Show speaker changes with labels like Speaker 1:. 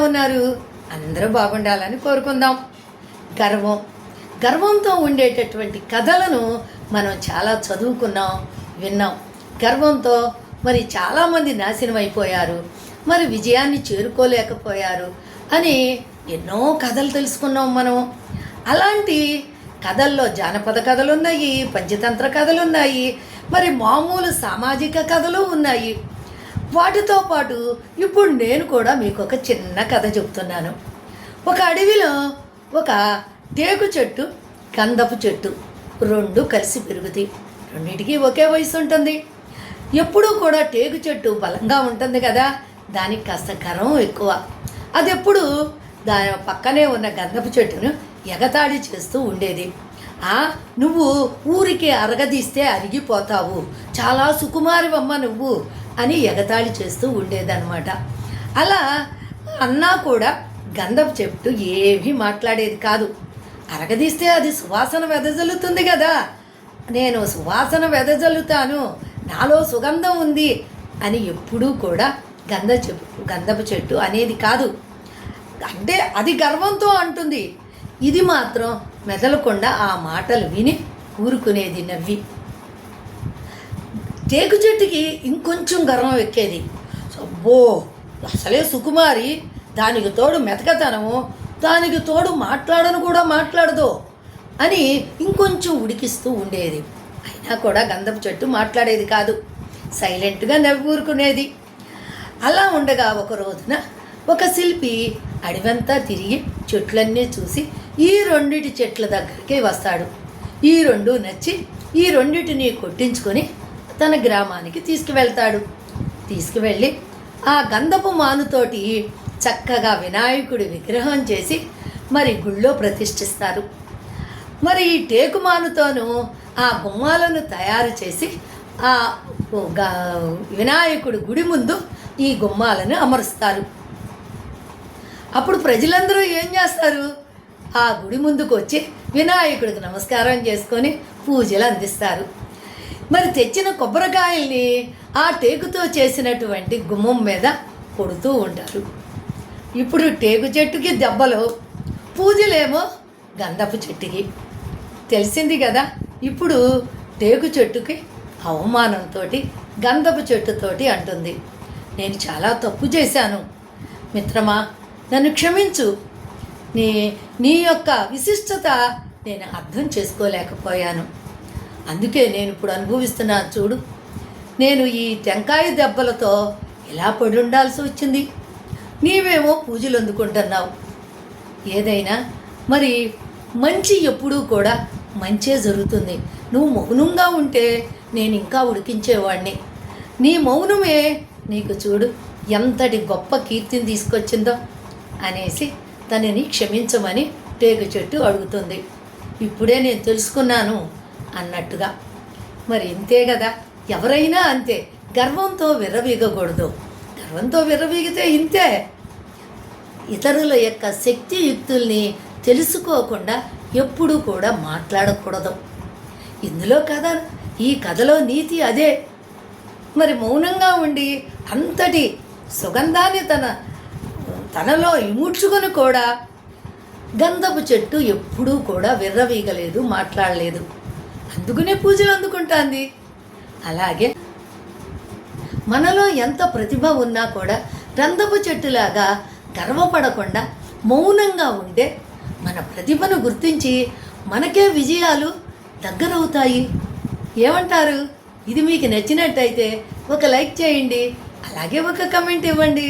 Speaker 1: ఉన్నారు? అందరూ బాగుండాలని కోరుకుందాం. గర్వంతో ఉండేటటువంటి కథలను మనం చాలా చదువుకున్నాం, విన్నాం. గర్వంతో మరి చాలామంది నాశనం అయిపోయారు, మరి విజయాన్ని చేరుకోలేకపోయారు అని ఎన్నో కథలు తెలుసుకున్నాం మనం. అలాంటి కథల్లో జానపద కథలు ఉన్నాయి, పంచతంత్ర కథలు ఉన్నాయి, మరి మామూలు సామాజిక కథలు ఉన్నాయి. వాటితో పాటు ఇప్పుడు నేను కూడా మీకు ఒక చిన్న కథ చెప్తున్నాను. ఒక అడవిలో ఒక టేకు చెట్టు, గంధపు చెట్టు రెండు కలిసి పెరుగుతాయి. రెండింటికి ఒకే వయసు ఉంటుంది. ఎప్పుడూ కూడా టేకు చెట్టు బలంగా ఉంటుంది కదా, దానికి కాస్త గర్వం ఎక్కువ. అది ఎప్పుడు దాని పక్కనే ఉన్న గంధపు చెట్టును ఎగతాళి చేస్తూ ఉండేది. నువ్వు ఊరికి అరగదీస్తే అరిగిపోతావు, చాలా సుకుమారివమ్మ నువ్వు అని ఎగతాళి చేస్తూ ఉండేదన్నమాట. అలా అన్నా కూడా గంధపు చెట్టు ఏమీ మాట్లాడేది కాదు. అరగదీస్తే అది సువాసన వెదజల్లుతుంది కదా, నేను సువాసన వెదజల్లుతాను, నాలో సుగంధం ఉంది అని ఎప్పుడూ కూడా గంధపు చెట్టు అనేది కాదు. అంటే అది గర్వంతో అంటుంది. ఇది మాత్రం మెదలకుండా ఆ మాటలు విని ఊరుకునేది నవ్వి. టేకు చెట్టుకి ఇంకొంచెం గర్వం ఎక్కేది. అబ్బో, అసలే సుకుమారి, దానికి తోడు మెతకతనము, దానికి తోడు మాట్లాడను కూడా మాట్లాడదు అని ఇంకొంచెం ఉడికిస్తూ ఉండేది. అయినా కూడా గంధపు చెట్టు మాట్లాడేది కాదు, సైలెంట్గా నవ్వి ఊరుకునేది. అలా ఉండగా ఒక రోజున ఒక శిల్పి అడవంతా తిరిగి చెట్లన్నీ చూసి ఈ రెండిటి చెట్ల దగ్గరికి వస్తాడు. ఈ రెండు నచ్చి ఈ రెండిటిని కొట్టించుకొని తన గ్రామానికి తీసుకువెళ్ళి ఆ గంధపు మానుతోటి చక్కగా వినాయకుడి విగ్రహం చేసి మరి గుళ్ళో ప్రతిష్ఠిస్తారు. మరి ఈ టేకు మానుతోనూ ఆ గుమ్మాలను తయారు చేసి ఆ వినాయకుడి గుడి ముందు ఈ గుమ్మాలను అమరుస్తారు. అప్పుడు ప్రజలందరూ ఏం చేస్తారు? ఆ గుడి ముందుకు వచ్చి వినాయకుడికి నమస్కారం చేసుకొని పూజలు అందిస్తారు. మరి తెచ్చిన కొబ్బరికాయల్ని ఆ టేకుతో చేసినటువంటి గుమ్మం మీద కొడుతూ ఉంటారు. ఇప్పుడు టేకు చెట్టుకి దెబ్బలు, పూజలేమో గంధపు చెట్టుకి. తెలిసింది కదా. ఇప్పుడు టేకు చెట్టుకి అవమానంతో గంధపు చెట్టుతోటి అంటుంది, నేను చాలా తప్పు చేశాను మిత్రమా, నన్ను క్షమించు. నీ యొక్క విశిష్టత నేను అర్థం చేసుకోలేకపోయాను, అందుకే నేను ఇప్పుడు అనుభవిస్తున్నాను చూడు. నేను ఈ టెంకాయ దెబ్బలతో ఎలా పడి ఉండాల్సి వచ్చింది. నీవేమో పూజలు అందుకుంటున్నావు. ఏదైనా మరి మంచి ఎప్పుడూ కూడా మంచే జరుగుతుంది. నువ్వు మౌనంగా ఉంటే నేను ఇంకా ఉడికించేవాడిని. నీ మౌనమే నీకు చూడు ఎంతటి గొప్ప కీర్తిని తీసుకొచ్చిందో అనేసి తనని క్షమించమని టేకు చెట్టు అడుగుతుంది. ఇప్పుడే నేను తెలుసుకున్నాను అన్నట్టుగా. మరి ఇంతే కదా, ఎవరైనా అంతే, గర్వంతో విర్రవీగకూడదు. గర్వంతో విర్రవీగితే ఇంతే. ఇతరుల యొక్క శక్తియుక్తుల్ని తెలుసుకోకుండా ఎప్పుడూ కూడా మాట్లాడకూడదు. ఇందులో ఈ కథలో నీతి అదే. మరి మౌనంగా ఉండి అంతటి సుగంధాన్ని తనలో ఇముడ్చుకొని కూడా గంధపు చెట్టు ఎప్పుడూ కూడా విర్రవీగలేదు, మాట్లాడలేదు. అందుకునే పూజలు అందుకుంటాంది. అలాగే మనలో ఎంత ప్రతిభ ఉన్నా కూడా గంధపు చెట్టులాగా గర్వపడకుండా మౌనంగా ఉంటే మన ప్రతిభను గుర్తించి మనకే విజయాలు దగ్గరవుతాయి. ఏమంటారు? ఇది మీకు నచ్చినట్టయితే ఒక లైక్ చేయండి, అలాగే ఒక కమెంట్ ఇవ్వండి.